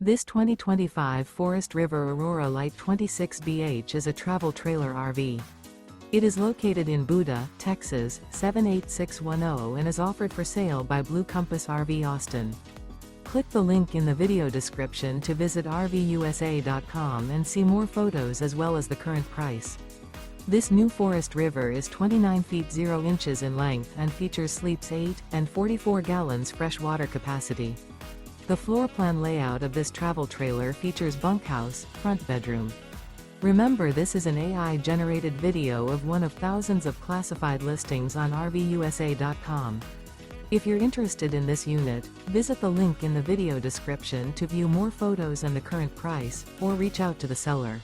This 2025 Forest River Aurora Light 26BH is a travel trailer RV. It is located in Buda, Texas, 78610 and is offered for sale by Blue Compass RV Austin. Click the link in the video description to visit RVUSA.com and see more photos as well as the current price. This new Forest River is 29 feet 0 inches in length and features sleeps 8 and 44 gallons fresh water capacity. The floor plan layout of this travel trailer features bunkhouse, front bedroom. Remember, this is an AI-generated video of one of thousands of classified listings on RVUSA.com. If you're interested in this unit, visit the link in the video description to view more photos and the current price, or reach out to the seller.